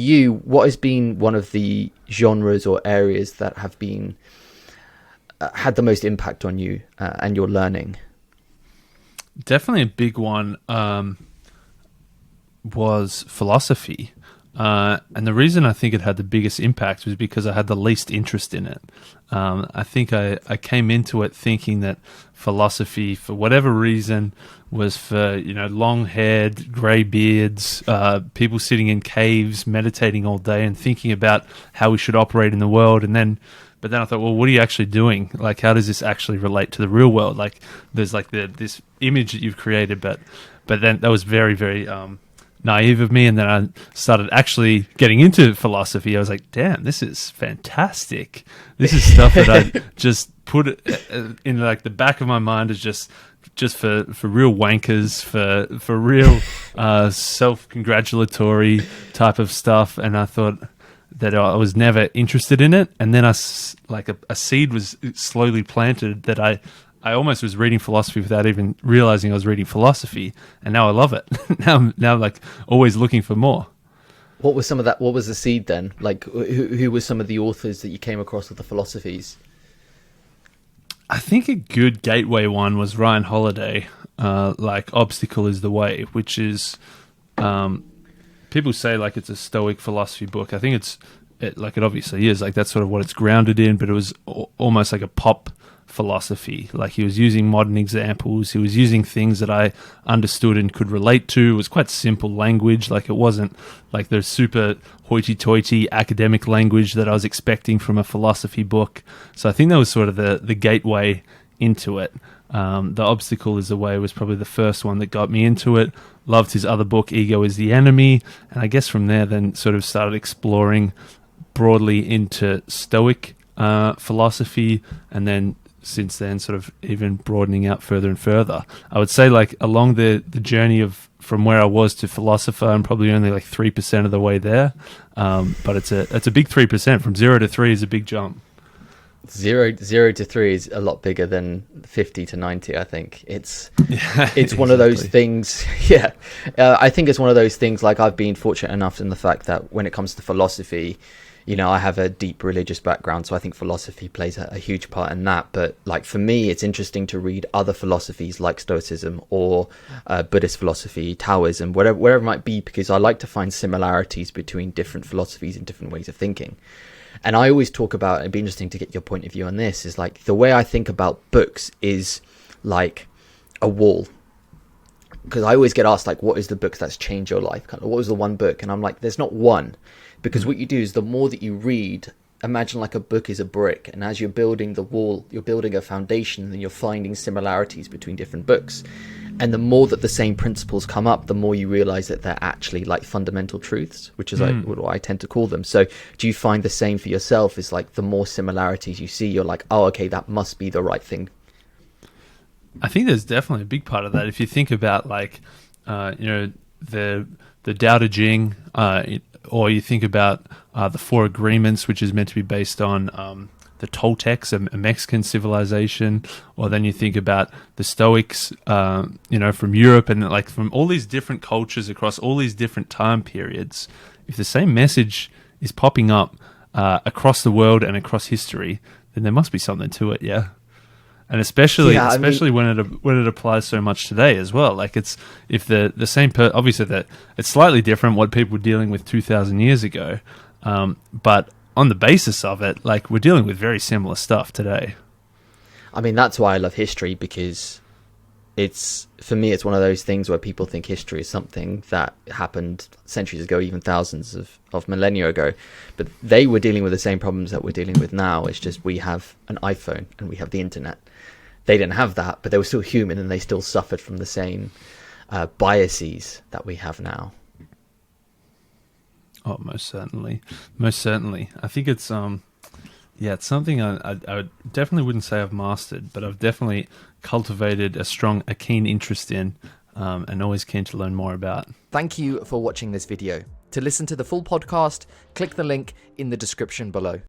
You, what has been one of the genres or areas that have been had the most impact on you and your learning? Definitely a big one was philosophy. And the reason I think it had the biggest impact was because I had the least interest in it. I think I came into it thinking that philosophy, for whatever reason, was for, long-haired, grey beards, people sitting in caves, meditating all day and thinking about how we should operate in the world. But then I thought, well, what are you actually doing? Like, how does this actually relate to the real world? Like, there's like this image that you've created, but then that was very, very naive of me. And then I started actually getting into philosophy. I was like, damn, this is fantastic. This is stuff that I just put in like the back of my mind as just for real wankers, for real self-congratulatory type of stuff. And I thought that I was never interested in it. And then a seed was slowly planted that I almost was reading philosophy without even realizing I was reading philosophy, and now I love it. now I'm like always looking for more. What was some of that? What was the seed then? Like, who were some of the authors that you came across with the philosophies? I think a good gateway one was Ryan Holiday, like Obstacle is the Way, which is, people say like it's a Stoic philosophy book. I think it obviously is, like that's sort of what it's grounded in, but it was almost like a pop philosophy. Like he was using modern examples, he was using things that I understood and could relate to. It was quite simple language, like it wasn't like the super hoity-toity academic language that I was expecting from a philosophy book. So I think that was sort of the gateway into it. The Obstacle is the Way was probably the first one that got me into it. Loved his other book, Ego is the Enemy, and I guess from there then sort of started exploring broadly into Stoic philosophy, and then since then sort of even broadening out further and further. I would say like along the journey of from where I was to philosopher, I'm probably only like 3% of the way there, but it's a big 3%. From 0 to 3 is a big jump. Zero to 3 is a lot bigger than 50 to 90. I think it's one of those things. Yeah, I think it's one of those things. Like I've been fortunate enough in the fact that when it comes to philosophy, I have a deep religious background, so I think philosophy plays a huge part in that. But like for me, it's interesting to read other philosophies like Stoicism or Buddhist philosophy, Taoism, whatever it might be, because I like to find similarities between different philosophies and different ways of thinking. And I always talk about, it'd be interesting to get your point of view on this, is like the way I think about books is like a wall. Because I always get asked, like, what is the book that's changed your life? Kind of, what was the one book? And I'm like, there's not one. Because what you do is the more that you read, imagine like a book is a brick. And as you're building the wall, you're building a foundation, and you're finding similarities between different books. And the more that the same principles come up, the more you realize that they're actually like fundamental truths, which is like what I tend to call them. So do you find the same for yourself? Is like the more similarities you see, you're like, oh, okay, that must be the right thing. I think there's definitely a big part of that. If you think about like, the Tao Te Ching, or you think about the Four Agreements, which is meant to be based on the Toltecs, a Mexican civilization, or then you think about the Stoics, from Europe, and like from all these different cultures across all these different time periods. If the same message is popping up across the world and across history, then there must be something to it, yeah. And especially when it applies so much today as well. Like it's if the same obviously that it's slightly different what people were dealing with 2,000 years ago, but on the basis of it, like we're dealing with very similar stuff today. I mean, that's why I love history, because for me it's one of those things where people think history is something that happened centuries ago, even thousands of millennia ago, but they were dealing with the same problems that we're dealing with now. It's just we have an iPhone and we have the internet. They didn't have that, but they were still human, and they still suffered from the same biases that we have now. Oh, most certainly. I think it's it's something I definitely wouldn't say I've mastered, but I've definitely cultivated a keen interest in, and always keen to learn more about. Thank you for watching this video. To listen to the full podcast, click the link in the description below.